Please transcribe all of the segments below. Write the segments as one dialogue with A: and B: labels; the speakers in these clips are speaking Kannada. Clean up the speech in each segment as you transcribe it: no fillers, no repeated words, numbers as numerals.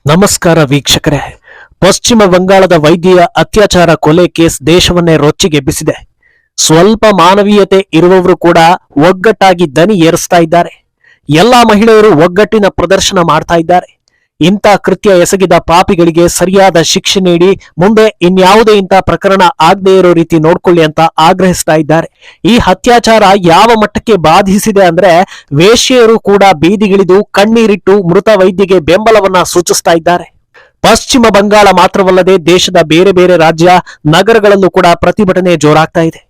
A: ನಮಸ್ಕಾರ ವೀಕ್ಷಕರೇ. ಪಶ್ಚಿಮ ಬಂಗಾಳದ ವೈದ್ಯೆಯ ಅತ್ಯಾಚಾರ ಕೊಲೆ ಕೇಸ್ ದೇಶವನ್ನೇ ರೊಚ್ಚಿಗೆಬ್ಬಿಸಿದೆ. ಸ್ವಲ್ಪ ಮಾನವೀಯತೆ ಇರುವವರು ಕೂಡ ಒಗ್ಗಟ್ಟಾಗಿ ದನಿ ಏರಿಸ್ತಾ ಇದ್ದಾರೆ. ಎಲ್ಲಾ ಮಹಿಳೆಯರು ಒಗ್ಗಟ್ಟಿನ ಪ್ರದರ್ಶನ ಮಾಡ್ತಾ ಇದ್ದಾರೆ. ಇಂಥ ಕೃತ್ಯ ಎಸಗಿದ ಪಾಪಿಗಳಿಗೆ ಸರಿಯಾದ ಶಿಕ್ಷೆ ನೀಡಿ ಮುಂದೆ ಇನ್ಯಾವುದೇ ಇಂಥ ಪ್ರಕರಣ ಆಗದೇ ಇರೋ ರೀತಿ ನೋಡ್ಕೊಳ್ಳಿ ಅಂತ ಆಗ್ರಹಿಸ್ತಾ ಇದ್ದಾರೆ. ಈ ಅತ್ಯಾಚಾರ ಯಾವ ಮಟ್ಟಕ್ಕೆ ಬಾಧಿಸಿದೆ ಅಂದ್ರೆ ವೇಶ್ಯೆಯರು ಕೂಡ ಬೀದಿಗಿಳಿದು ಕಣ್ಣೀರಿಟ್ಟು ಮೃತ ವೈದ್ಯಗೆ ಬೆಂಬಲವನ್ನ ಸೂಚಿಸ್ತಾ ಇದ್ದಾರೆ. ಪಶ್ಚಿಮ ಬಂಗಾಳ ಮಾತ್ರವಲ್ಲದೆ ದೇಶದ ಬೇರೆ ಬೇರೆ ರಾಜ್ಯ ನಗರಗಳಲ್ಲೂ ಕೂಡ ಪ್ರತಿಭಟನೆ ಜೋರಾಗ್ತಾ ಇದೆ.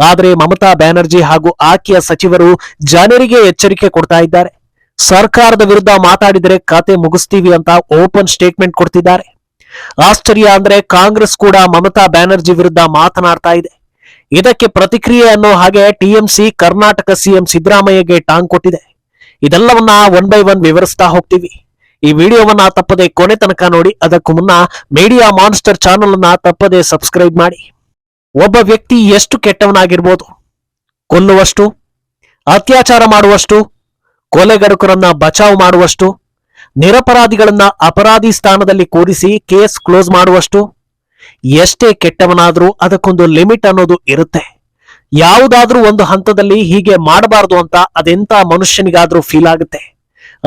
A: ಆದರೆ ಮಮತಾ ಬ್ಯಾನರ್ಜಿ ಹಾಗೂ ಆಕೆಯ ಸಚಿವರು ಜನರಿಗೆ ಎಚ್ಚರಿಕೆ ಕೊಡ್ತಾ ಇದ್ದಾರೆ. ಸರ್ಕಾರದ ವಿರುದ್ಧ ಮಾತಾಡಿದರೆ ಖಾತೆ ಮುಗಿಸ್ತೀವಿ ಅಂತ ಓಪನ್ ಸ್ಟೇಟ್ಮೆಂಟ್ ಕೊಡ್ತಿದ್ದಾರೆ. ಆಶ್ಚರ್ಯ ಅಂದ್ರೆ ಕಾಂಗ್ರೆಸ್ ಕೂಡ ಮಮತಾ ಬ್ಯಾನರ್ಜಿ ವಿರುದ್ಧ ಮಾತನಾಡ್ತಾ ಇದೆ. ಇದಕ್ಕೆ ಪ್ರತಿಕ್ರಿಯೆ ಅನ್ನೋ ಹಾಗೆ ಟಿಎಂಸಿ ಕರ್ನಾಟಕ ಸಿಎಂ ಸಿದ್ದರಾಮಯ್ಯಗೆ ಟಾಂಗ್ ಕೊಟ್ಟಿದೆ. ಇದೆಲ್ಲವನ್ನ ಒನ್ ಬೈ ಒನ್ ವಿವರಿಸ್ತಾ ಹೋಗ್ತೀವಿ. ಈ ವಿಡಿಯೋವನ್ನ ತಪ್ಪದೆ ಕೊನೆ ತನಕ ನೋಡಿ. ಅದಕ್ಕೂ ಮುನ್ನ ಮೀಡಿಯಾ ಮಾನ್ಸ್ಟರ್ ಚಾನೆಲ್ ಅನ್ನ ತಪ್ಪದೆ ಸಬ್ಸ್ಕ್ರೈಬ್ ಮಾಡಿ. ಒಬ್ಬ ವ್ಯಕ್ತಿ ಎಷ್ಟು ಕೆಟ್ಟವನಾಗಿರ್ಬೋದು, ಕೊಲ್ಲುವಷ್ಟು, ಅತ್ಯಾಚಾರ ಮಾಡುವಷ್ಟು, ಕೊಲೆಗಡುಕರನ್ನ ಬಚಾವ್ ಮಾಡುವಷ್ಟು, ನಿರಪರಾಧಿಗಳನ್ನ ಅಪರಾಧಿ ಸ್ಥಾನದಲ್ಲಿ ಕೂರಿಸಿ ಕೇಸ್ ಕ್ಲೋಸ್ ಮಾಡುವಷ್ಟು. ಎಷ್ಟೇ ಕೆಟ್ಟವನಾದ್ರೂ ಅದಕ್ಕೊಂದು ಲಿಮಿಟ್ ಅನ್ನೋದು ಇರುತ್ತೆ. ಯಾವುದಾದ್ರೂ ಒಂದು ಹಂತದಲ್ಲಿ ಹೀಗೆ ಮಾಡಬಾರ್ದು ಅಂತ ಅದೆಂತ ಮನುಷ್ಯನಿಗಾದ್ರೂ ಫೀಲ್ ಆಗುತ್ತೆ.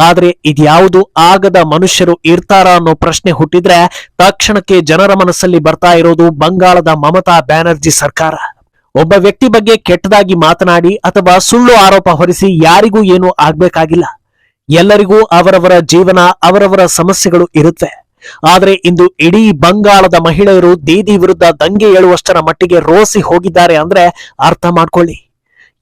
A: ಆದ್ರೆ ಇದ್ಯಾವುದು ಆಗದ ಮನುಷ್ಯರು ಇರ್ತಾರ ಅನ್ನೋ ಪ್ರಶ್ನೆ ಹುಟ್ಟಿದ್ರೆ ತಕ್ಷಣಕ್ಕೆ ಜನರ ಮನಸ್ಸಲ್ಲಿ ಬರ್ತಾ ಇರೋದು ಬಂಗಾಳದ ಮಮತಾ ಬ್ಯಾನರ್ಜಿ ಸರ್ಕಾರ. ಒಬ್ಬ ವ್ಯಕ್ತಿ ಬಗ್ಗೆ ಕೆಟ್ಟದಾಗಿ ಮಾತನಾಡಿ ಅಥವಾ ಸುಳ್ಳು ಆರೋಪ ಹೊರಿಸಿ ಯಾರಿಗೂ ಏನೂ ಆಗ್ಬೇಕಾಗಿಲ್ಲ. ಎಲ್ಲರಿಗೂ ಅವರವರ ಜೀವನ, ಅವರವರ ಸಮಸ್ಯೆಗಳು ಇರುತ್ತೆ. ಆದ್ರೆ ಇಂದು ಇಡೀ ಬಂಗಾಳದ ಮಹಿಳೆಯರು ದೀದಿ ವಿರುದ್ಧ ದಂಗೆ ಏಳುವಷ್ಟರ ಮಟ್ಟಿಗೆ ರೋಸಿ ಹೋಗಿದ್ದಾರೆ ಅಂದ್ರೆ ಅರ್ಥ ಮಾಡ್ಕೊಳ್ಳಿ.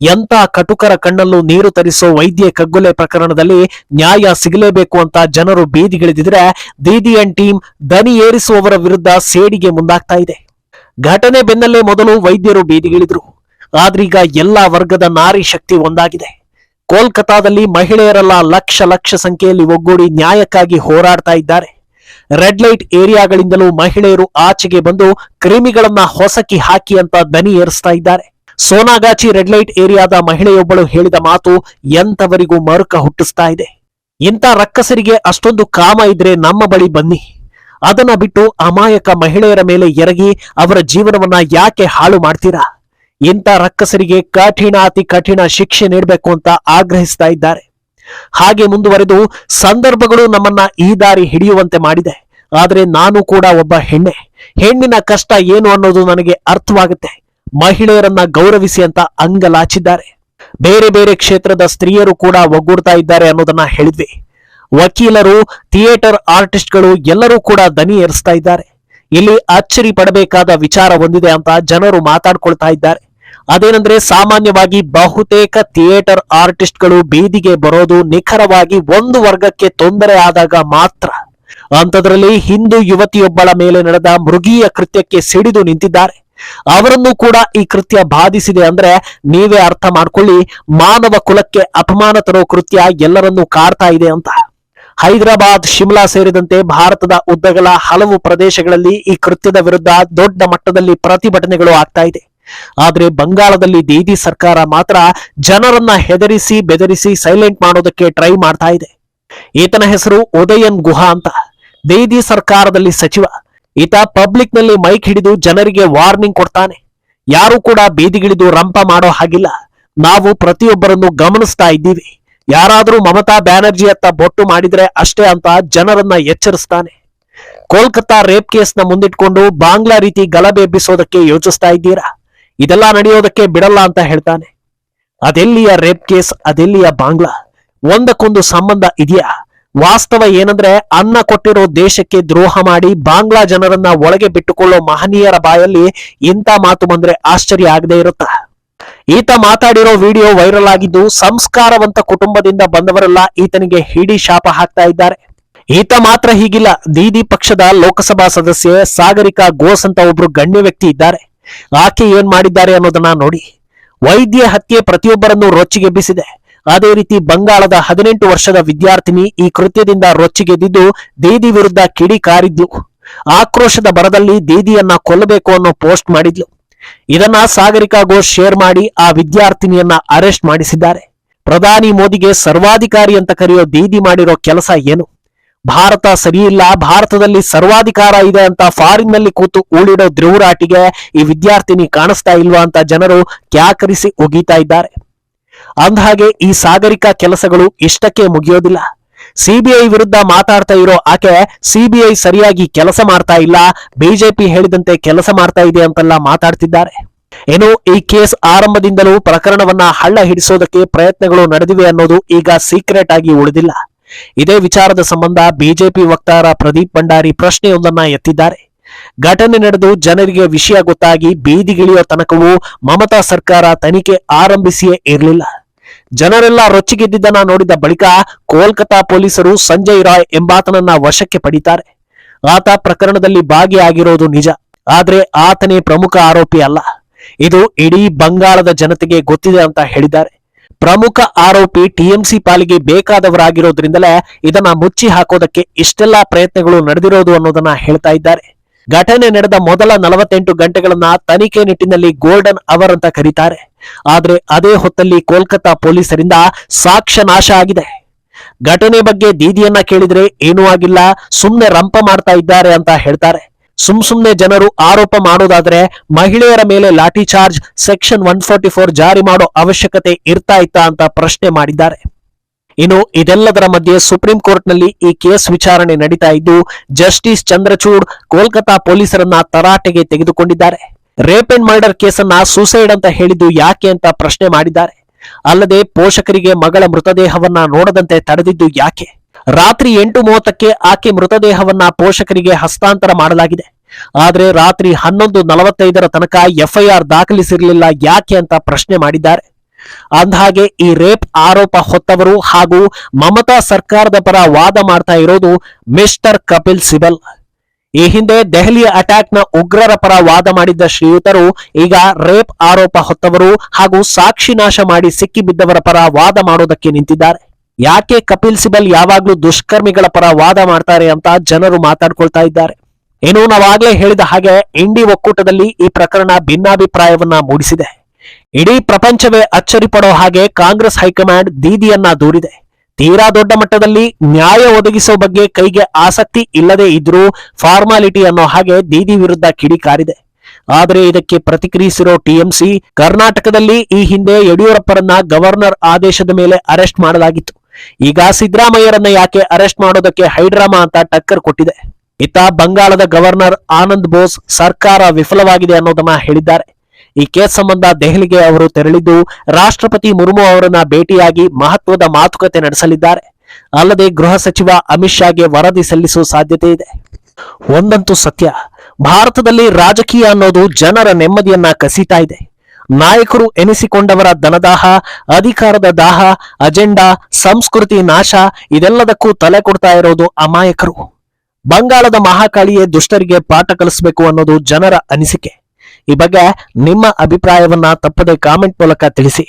A: ಎಂತ ಕಟುಕರ ಕಣ್ಣಲ್ಲೂ ನೀರು ತರಿಸೋ ವೈದ್ಯ ಕಗ್ಗೊಲೆ ಪ್ರಕರಣದಲ್ಲಿ ನ್ಯಾಯ ಸಿಗಲೇಬೇಕು ಅಂತ ಜನರು ಬೀದಿಗಿಳಿದಿದ್ರೆ ದೀದಿ ಅಂಡ್ ಟೀಮ್ ದನಿ ಏರಿಸುವವರ ವಿರುದ್ಧ ಸೇಡಿಗೆ ಮುಂದಾಗ್ತಾ ಇದೆ. ಘಟನೆ ಬೆನ್ನಲ್ಲೇ ಮೊದಲು ವೈದ್ಯರು ಬೀದಿಗಿಳಿದ್ರು. ಆದ್ರೀಗ ಎಲ್ಲಾ ವರ್ಗದ ನಾರಿ ಶಕ್ತಿ ಒಂದಾಗಿದೆ. ಕೋಲ್ಕತಾದಲ್ಲಿ ಮಹಿಳೆಯರೆಲ್ಲ ಲಕ್ಷ ಲಕ್ಷ ಸಂಖ್ಯೆಯಲ್ಲಿ ಒಗ್ಗೂಡಿ ನ್ಯಾಯಕ್ಕಾಗಿ ಹೋರಾಡ್ತಾ ಇದ್ದಾರೆ. ರೆಡ್ ಲೈಟ್ ಏರಿಯಾಗಳಿಂದಲೂ ಮಹಿಳೆಯರು ಆಚೆಗೆ ಬಂದು ಕ್ರಿಮಿಗಳನ್ನ ಹೊಸಕಿ ಹಾಕಿ ಅಂತ ದನಿ ಏರಿಸ್ತಾ ಇದ್ದಾರೆ. ಸೋನಾಗಾಚಿ ರೆಡ್ ಲೈಟ್ ಏರಿಯಾದ ಮಹಿಳೆಯೊಬ್ಬಳು ಹೇಳಿದ ಮಾತು ಎಂತವರಿಗೂ ಮರುಕ ಹುಟ್ಟಿಸ್ತಾ ಇದೆ. ಇಂಥ ರಕ್ಕಸರಿಗೆ ಅಷ್ಟೊಂದು ಕಾಮ ಇದ್ರೆ ನಮ್ಮ ಬಳಿ ಬನ್ನಿ. ಅದನ್ನ ಬಿಟ್ಟು ಅಮಾಯಕ ಮಹಿಳೆಯರ ಮೇಲೆ ಎರಗಿ ಅವರ ಜೀವನವನ್ನ ಯಾಕೆ ಹಾಳು ಮಾಡ್ತೀರಾ? ಇಂಥ ರಕ್ಕಸರಿಗೆ ಕಠಿಣ ಅತಿ ಕಠಿಣ ಶಿಕ್ಷೆ ನೀಡಬೇಕು ಅಂತ ಆಗ್ರಹಿಸ್ತಾ ಇದ್ದಾರೆ. ಹಾಗೆ ಮುಂದುವರೆದು ಸಂದರ್ಭಗಳು ನಮ್ಮನ್ನ ಈ ದಾರಿ ಹಿಡಿಯುವಂತೆ ಮಾಡಿದೆ. ಆದ್ರೆ ನಾನು ಕೂಡ ಒಬ್ಬ ಹೆಣ್ಣಿನ ಕಷ್ಟ ಏನು ಅನ್ನೋದು ನನಗೆ ಅರ್ಥವಾಗುತ್ತೆ. ಮಹಿಳೆಯರನ್ನ ಗೌರವಿಸಿ ಅಂತ ಅಂಗಲಾಚಿದ್ದಾರೆ. ಬೇರೆ ಬೇರೆ ಕ್ಷೇತ್ರದ ಸ್ತ್ರೀಯರು ಕೂಡ ಒಗ್ಗೂಡ್ತಾ ಇದ್ದಾರೆ ಅನ್ನೋದನ್ನ ಹೇಳಿದ್ವಿ. ವಕೀಲರು, ಥಿಯೇಟರ್ ಆರ್ಟಿಸ್ಟ್ಗಳು ಎಲ್ಲರೂ ಕೂಡ ದನಿ ಏರಿಸ್ತಾ ಇದ್ದಾರೆ. ಇಲ್ಲಿ ಅಚ್ಚರಿ ಪಡಬೇಕಾದ ವಿಚಾರ ಒಂದಿದೆ ಅಂತ ಜನರು ಮಾತಾಡ್ಕೊಳ್ತಾ ಇದ್ದಾರೆ. ಅದೇನಂದ್ರೆ ಸಾಮಾನ್ಯವಾಗಿ ಬಹುತೇಕ ಥಿಯೇಟರ್ ಆರ್ಟಿಸ್ಟ್ಗಳು ಬೀದಿಗೆ ಬರೋದು ನಿಖರವಾಗಿ ಒಂದು ವರ್ಗಕ್ಕೆ ತೊಂದರೆ ಆದಾಗ ಮಾತ್ರ. ಅಂಥದ್ರಲ್ಲಿ ಹಿಂದೂ ಯುವತಿಯೊಬ್ಬಳ ಮೇಲೆ ನಡೆದ ಮೃಗೀಯ ಕೃತ್ಯಕ್ಕೆ ಸಿಡಿದು ನಿಂತಿದ್ದಾರೆ. ಅವರನ್ನು ಕೂಡ ಈ ಕೃತ್ಯ ಬಾಧಿಸಿದೆ ಅಂದ್ರೆ ನೀವೇ ಅರ್ಥ ಮಾಡ್ಕೊಳ್ಳಿ ಮಾನವ ಕುಲಕ್ಕೆ ಅಪಮಾನ ತರೋ ಕೃತ್ಯ ಎಲ್ಲರನ್ನೂ ಕಾಡ್ತಾ ಇದೆ ಅಂತ. ಹೈದರಾಬಾದ್, ಶಿಮ್ಲಾ ಸೇರಿದಂತೆ ಭಾರತದ ಉದ್ದಗಲ ಹಲವು ಪ್ರದೇಶಗಳಲ್ಲಿ ಈ ಕೃತ್ಯದ ವಿರುದ್ಧ ದೊಡ್ಡ ಮಟ್ಟದಲ್ಲಿ ಪ್ರತಿಭಟನೆಗಳು ಆಗ್ತಾ ಇದೆ. ಆದ್ರೆ ಬಂಗಾಳದಲ್ಲಿ ದೀದಿ ಸರ್ಕಾರ ಮಾತ್ರ ಜನರನ್ನ ಹೆದರಿಸಿ ಬೆದರಿಸಿ ಸೈಲೆಂಟ್ ಮಾಡೋದಕ್ಕೆ ಟ್ರೈ ಮಾಡ್ತಾ ಇದೆ. ಈತನ ಹೆಸರು ಉದಯನ್ ಗುಹಾ ಅಂತ. ದೀದಿ ಸರ್ಕಾರದಲ್ಲಿ ಸಚಿವ. ಈತ ಪಬ್ಲಿಕ್ ನಲ್ಲಿ ಮೈಕ್ ಹಿಡಿದು ಜನರಿಗೆ ವಾರ್ನಿಂಗ್ ಕೊಡ್ತಾನೆ. ಯಾರು ಕೂಡ ಬೀದಿಗಿಳಿದು ರಂಪ ಮಾಡೋ ಹಾಗಿಲ್ಲ. ನಾವು ಪ್ರತಿಯೊಬ್ಬರನ್ನು ಗಮನಿಸ್ತಾ ಇದ್ದೀವಿ. ಯಾರಾದ್ರೂ ಮಮತಾ ಬ್ಯಾನರ್ಜಿ ಅತ್ತ ಬೊಟ್ಟು ಮಾಡಿದ್ರೆ ಅಷ್ಟೇ ಅಂತ ಜನರನ್ನ ಎಚ್ಚರಿಸ್ತಾನೆ. ಕೋಲ್ಕತಾ ರೇಪ್ ಕೇಸ್ನ ಮುಂದಿಟ್ಕೊಂಡು ಬಾಂಗ್ಲಾ ರೀತಿ ಗಲಭೆ ಎಬ್ಬಿಸೋದಕ್ಕೆ ಯೋಚಿಸ್ತಾ ಇದ್ದೀರಾ? ಇದೆಲ್ಲ ನಡೆಯೋದಕ್ಕೆ ಬಿಡಲ್ಲ ಅಂತ ಹೇಳ್ತಾನೆ. ಅದೆಲ್ಲಿಯ ರೇಪ್ ಕೇಸ್, ಅದೆಲ್ಲಿಯ ಬಾಂಗ್ಲಾ? ಒಂದಕ್ಕೊಂದು ಸಂಬಂಧ ಇದೆಯಾ? ವಾಸ್ತವ ಏನಂದ್ರೆ ಅನ್ನ ಕೊಟ್ಟಿರೋ ದೇಶಕ್ಕೆ ದ್ರೋಹ ಮಾಡಿ ಬಾಂಗ್ಲಾ ಜನರನ್ನ ಒಳಗೆ ಬಿಟ್ಟುಕೊಳ್ಳೋ ಮಹನೀಯರ ಬಾಯಲ್ಲಿ ಇಂಥ ಮಾತು ಬಂದ್ರೆ ಆಶ್ಚರ್ಯ ಆಗದೆ ಇರುತ್ತಾ? ಈತ ಮಾತಾಡಿರೋ ವಿಡಿಯೋ ವೈರಲ್ ಆಗಿದ್ದು ಸಂಸ್ಕಾರವಂತ ಕುಟುಂಬದಿಂದ ಬಂದವರೆಲ್ಲ ಈತನಿಗೆ ಹಿಡಿ ಶಾಪ ಹಾಕ್ತಾ ಇದ್ದಾರೆ. ಈತ ಮಾತ್ರ ಹೀಗಿಲ್ಲ. ದೀದಿ ಪಕ್ಷದ ಲೋಕಸಭಾ ಸದಸ್ಯೆ ಸಾಗರಿಕಾ ಘೋಷ್ ಅಂತ ಒಬ್ರು ಗಣ್ಯ ವ್ಯಕ್ತಿ ಇದ್ದಾರೆ. ಆಕೆ ಏನ್ ಮಾಡಿದ್ದಾರೆ ಅನ್ನೋದನ್ನ ನೋಡಿ. ವೈದ್ಯ ಹತ್ಯೆ ಪ್ರತಿಯೊಬ್ಬರನ್ನು ರೊಚ್ಚಿಗೆಬ್ಬಿಸಿದೆ. ಅದೇ ರೀತಿ ಬಂಗಾಳದ 18 ವರ್ಷದ ವಿದ್ಯಾರ್ಥಿನಿ ಈ ಕೃತ್ಯದಿಂದ ರೊಚ್ಚಿಗೆದ್ದಿದ್ದು ದೀದಿ ವಿರುದ್ಧ ಕಿಡಿ ಕಾರಿದ್ಲು. ಆಕ್ರೋಶದ ಭರದಲ್ಲಿ ದೀದಿಯನ್ನ ಕೊಲ್ಲಬೇಕು ಅನ್ನೋ ಪೋಸ್ಟ್ ಮಾಡಿದ್ಲು. ಇದನ್ನ ಸಾಗರಿಕಾ ಘೋಷ್ ಶೇರ್ ಮಾಡಿ ಆ ವಿದ್ಯಾರ್ಥಿನಿಯನ್ನ ಅರೆಸ್ಟ್ ಮಾಡಿಸಿದ್ದಾರೆ. ಪ್ರಧಾನಿ ಮೋದಿಗೆ ಸರ್ವಾಧಿಕಾರಿ ಅಂತ ಕರೆಯೋ ದೀದಿ ಮಾಡಿರೋ ಕೆಲಸ ಏನು? ಭಾರತ ಸರಿಯಿಲ್ಲ, ಭಾರತದಲ್ಲಿ ಸರ್ವಾಧಿಕಾರ ಇದೆ ಅಂತ ಫಾರಿನ್ ನಲ್ಲಿ ಕೂತು ಊಳಿಡೋ ಧ್ರುವರಾಟಿಗೆ ಈ ವಿದ್ಯಾರ್ಥಿನಿ ಕಾಣಿಸ್ತಾ ಇಲ್ವಾ ಅಂತ ಜನರು ಕ್ಯಾಕರಿಸಿ ಉಗೀತಾ ಇದ್ದಾರೆ. ಅಂದಹಾಗೆ ಈ ಸಾಗರಿಕಾ ಕೆಲಸಗಳು ಇಷ್ಟಕ್ಕೆ ಮುಗಿಯೋದಿಲ್ಲ. ಸಿಬಿಐ ವಿರುದ್ಧ ಮಾತಾಡ್ತಾ ಇರೋ ಆಕೆ ಸಿಬಿಐ ಸರಿಯಾಗಿ ಕೆಲಸ ಮಾಡ್ತಾ ಇಲ್ಲ, ಬಿಜೆಪಿ ಹೇಳಿದಂತೆ ಕೆಲಸ ಮಾಡ್ತಾ ಇದೆ ಅಂತೆಲ್ಲ ಮಾತಾಡ್ತಿದ್ದಾರೆ. ಏನು, ಈ ಕೇಸ್ ಆರಂಭದಿಂದಲೂ ಪ್ರಕರಣವನ್ನ ಹಳ್ಳ ಹಿಡಿಸೋದಕ್ಕೆ ಪ್ರಯತ್ನಗಳು ನಡೆದಿವೆ ಅನ್ನೋದು ಈಗ ಸೀಕ್ರೆಟ್ ಆಗಿ ಉಳಿದಿಲ್ಲ. ಇದೇ ವಿಚಾರದ ಸಂಬಂಧ ಬಿಜೆಪಿ ವಕ್ತಾರ ಪ್ರದೀಪ್ ಭಂಡಾರಿ ಪ್ರಶ್ನೆಯೊಂದನ್ನ ಎತ್ತಿದ್ದಾರೆ. ಘಟನೆ ನಡೆದು ಜನರಿಗೆ ವಿಷಯ ಗೊತ್ತಾಗಿ ಬೀದಿಗಿಳಿಯೋ ತನಕವೂ ಮಮತಾ ಸರ್ಕಾರ ತನಿಖೆ ಆರಂಭಿಸಿಯೇ ಇರಲಿಲ್ಲ. ಜನರೆಲ್ಲ ರೊಚ್ಚಿಗೆದ್ದಿದ್ದನ್ನ ನೋಡಿದ ಬಳಿಕ ಕೋಲ್ಕತಾ ಪೊಲೀಸರು ಸಂಜಯ್ ರಾಯ್ ಎಂಬಾತನನ್ನ ವಶಕ್ಕೆ ಪಡಿತಾರೆ. ಆತ ಪ್ರಕರಣದಲ್ಲಿ ಭಾಗಿಯಾಗಿರೋದು ನಿಜ, ಆದ್ರೆ ಆತನೇ ಪ್ರಮುಖ ಆರೋಪಿ ಅಲ್ಲ. ಇದು ಇಡೀ ಬಂಗಾಳದ ಜನತೆಗೆ ಗೊತ್ತಿದೆ ಅಂತ ಹೇಳಿದ್ದಾರೆ. ಪ್ರಮುಖ ಆರೋಪಿ ಟಿಎಂಸಿ ಪಾಲಿಗೆ ಬೇಕಾದವರಾಗಿರೋದ್ರಿಂದಲೇ ಇದನ್ನ ಮುಚ್ಚಿ ಹಾಕೋದಕ್ಕೆ ಇಷ್ಟೆಲ್ಲಾ ಪ್ರಯತ್ನಗಳು ನಡೆದಿರೋದು ಅನ್ನೋದನ್ನ ಹೇಳ್ತಾ ಇದ್ದಾರೆ. ಘಟನೆ ನಡೆದ ಮೊದಲ 48 ಗಂಟೆಗಳನ್ನ ತನಿಖೆ ನಿಟ್ಟಿನಲ್ಲಿ ಗೋಲ್ಡನ್ ಅವರ್ ಅಂತ ಕರೀತಾರೆ. ಆದ್ರೆ ಅದೇ ಹೊತ್ತಲ್ಲಿ ಕೋಲ್ಕತಾ ಪೊಲೀಸರಿಂದ ಸಾಕ್ಷ್ಯ ನಾಶ ಆಗಿದೆ. ಘಟನೆ ಬಗ್ಗೆ ದೀದಿಯನ್ನ ಕೇಳಿದ್ರೆ ಏನೂ ಆಗಿಲ್ಲ, ಸುಮ್ನೆ ರಂಪ ಮಾಡ್ತಾ ಇದ್ದಾರೆ ಅಂತ ಹೇಳ್ತಾರೆ. ಸುಮ್ನೆ ಜನರು ಆರೋಪ ಮಾಡೋದಾದ್ರೆ ಮಹಿಳೆಯರ ಮೇಲೆ ಲಾಠಿ ಚಾರ್ಜ್ ಸೆಕ್ಷನ್ 144 ಜಾರಿ ಮಾಡೋ ಅವಶ್ಯಕತೆ ಇರ್ತಾ ಇತ್ತಾ ಅಂತ ಪ್ರಶ್ನೆ ಮಾಡಿದ್ದಾರೆ. ಇನ್ನು ಇದೆಲ್ಲದರ ಮಧ್ಯೆ ಸುಪ್ರೀಂ ಕೋರ್ಟ್ ನಲ್ಲಿ ಈ ಕೇಸ್ ವಿಚಾರಣೆ ನಡೀತಾ ಇದ್ದು ಜಸ್ಟಿಸ್ ಚಂದ್ರಚೂಡ್ ಕೋಲ್ಕತಾ ಪೊಲೀಸರನ್ನ ತರಾಟೆಗೆ ತೆಗೆದುಕೊಂಡಿದ್ದಾರೆ. ರೇಪ್ ಅಂಡ್ ಮರ್ಡರ್ ಕೇಸನ್ನ ಸೂಸೈಡ್ ಅಂತ ಹೇಳಿದ್ದು ಯಾಕೆ ಅಂತ ಪ್ರಶ್ನೆ ಮಾಡಿದ್ದಾರೆ. ಅಲ್ಲದೆ ಪೋಷಕರಿಗೆ ಮಗಳ ಮೃತದೇಹವನ್ನ ನೋಡದಂತೆ ತಡೆದಿದ್ದು ಯಾಕೆ? ರಾತ್ರಿ 8:30ಕ್ಕೆ ಆಕೆ ಮೃತದೇಹವನ್ನ ಪೋಷಕರಿಗೆ ಹಸ್ತಾಂತರ ಮಾಡಲಾಗಿದೆ. ಆದ್ರೆ ರಾತ್ರಿ 11:45 ತನಕ ಎಫ್ಐಆರ್ ದಾಖಲಿಸಿರಲಿಲ್ಲ ಯಾಕೆ ಅಂತ ಪ್ರಶ್ನೆ ಮಾಡಿದ್ದಾರೆ. ಅಂದಹಾಗೆ ಈ ರೇಪ್ ಆರೋಪ ಹೊತ್ತವರು ಹಾಗೂ ಮಮತಾ ಸರ್ಕಾರದ ಪರ ವಾದ ಮಾಡ್ತಾ ಇರೋದು ಮಿಸ್ಟರ್ ಕಪಿಲ್ ಸಿಬಲ್. ಈ ಹಿಂದೆ ದೆಹಲಿಯ ಅಟ್ಯಾಕ್ ನ ಉಗ್ರರ ಪರ ವಾದ ಮಾಡಿದ್ದ ಶ್ರೀಯುತರು ಈಗ ರೇಪ್ ಆರೋಪ ಹೊತ್ತವರು ಹಾಗೂ ಸಾಕ್ಷಿ ನಾಶ ಮಾಡಿ ಸಿಕ್ಕಿಬಿದ್ದವರ ಪರ ವಾದ ಮಾಡೋದಕ್ಕೆ ನಿಂತಿದ್ದಾರೆ. ಯಾಕೆ ಕಪಿಲ್ ಸಿಬಲ್ ಯಾವಾಗ್ಲೂ ದುಷ್ಕರ್ಮಿಗಳ ಪರ ವಾದ ಮಾಡ್ತಾರೆ ಅಂತ ಜನರು ಮಾತಾಡ್ಕೊಳ್ತಾ ಇದ್ದಾರೆ. ಏನು, ನಾವಾಗ್ಲೇ ಹೇಳಿದ ಹಾಗೆ ಇಂಡಿ ಒಕ್ಕೂಟದಲ್ಲಿ ಈ ಪ್ರಕರಣ ಭಿನ್ನಾಭಿಪ್ರಾಯವನ್ನ ಮೂಡಿಸಿದೆ. ಇಡೀ ಪ್ರಪಂಚವೇ ಅಚ್ಚರಿ ಪಡೋ ಹಾಗೆ ಕಾಂಗ್ರೆಸ್ ಹೈಕಮಾಂಡ್ ದೀದಿಯನ್ನ ದೂರಿದೆ. ತೀರಾ ದೊಡ್ಡ ಮಟ್ಟದಲ್ಲಿ ನ್ಯಾಯ ಒದಗಿಸೋ ಬಗ್ಗೆ ಕೈಗೆ ಆಸಕ್ತಿ ಇಲ್ಲದೆ ಇದ್ರೂ ಫಾರ್ಮಾಲಿಟಿ ಅನ್ನೋ ಹಾಗೆ ದೀದಿ ವಿರುದ್ಧ ಕಿಡಿಕಾರಿದೆ. ಆದರೆ ಇದಕ್ಕೆ ಪ್ರತಿಕ್ರಿಯಿಸಿರೋ ಟಿಎಂಸಿ ಕರ್ನಾಟಕದಲ್ಲಿ ಈ ಹಿಂದೆ ಯಡಿಯೂರಪ್ಪರನ್ನ ಗವರ್ನರ್ ಆದೇಶದ ಮೇಲೆ ಅರೆಸ್ಟ್ ಮಾಡಲಾಗಿತ್ತು. ಈಗ ಸಿದ್ದರಾಮಯ್ಯರನ್ನ ಯಾಕೆ ಅರೆಸ್ಟ್ ಮಾಡೋದಕ್ಕೆ ಹೈಡ್ರಾಮಾ ಅಂತ ಟಕ್ಕರ್ ಕೊಟ್ಟಿದೆ. ಇತ್ತ ಬಂಗಾಳದ ಗವರ್ನರ್ ಆನಂದ್ ಬೋಸ್ ಸರ್ಕಾರ ವಿಫಲವಾಗಿದೆ ಅನ್ನೋದನ್ನ ಹೇಳಿದ್ದಾರೆ. ಈ ಕೇಸ್ ಸಂಬಂಧ ದೆಹಲಿಗೆ ಅವರು ತೆರಳಿದ್ದು ರಾಷ್ಟ್ರಪತಿ ಮುರ್ಮು ಅವರನ್ನ ಭೇಟಿಯಾಗಿ ಮಹತ್ವದ ಮಾತುಕತೆ ನಡೆಸಲಿದ್ದಾರೆ. ಅಲ್ಲದೆ ಗೃಹ ಸಚಿವ ಅಮಿತ್ ಶಾಗೆ ವರದಿ ಸಲ್ಲಿಸುವ ಸಾಧ್ಯತೆ ಇದೆ. ಒಂದಂತೂ ಸತ್ಯ, ಭಾರತದಲ್ಲಿ ರಾಜಕೀಯ ಅನ್ನೋದು ಜನರ ನೆಮ್ಮದಿಯನ್ನ ಕಸಿತಾ ಇದೆ. ನಾಯಕರು ಎನಿಸಿಕೊಂಡವರ ಧನದಾಹ, ಅಧಿಕಾರದ ದಾಹ, ಅಜೆಂಡಾ, ಸಂಸ್ಕೃತಿ ನಾಶ ಇದೆಲ್ಲದಕ್ಕೂ ತಲೆ ಕೊಡ್ತಾ ಇರೋದು ಅಮಾಯಕರು. ಬಂಗಾಳದ ಮಹಾಕಾಳಿಯೇ ದುಷ್ಟರಿಗೆ ಪಾಠ ಕಲಿಸಬೇಕು ಅನ್ನೋದು ಜನರ ಅನಿಸಿಕೆ. ಈ ಬಗ್ಗೆ ನಿಮ್ಮ ಅಭಿಪ್ರಾಯವನ್ನ ತಪ್ಪದೆ ಕಾಮೆಂಟ್ ಮೂಲಕ ತಿಳಿಸಿ.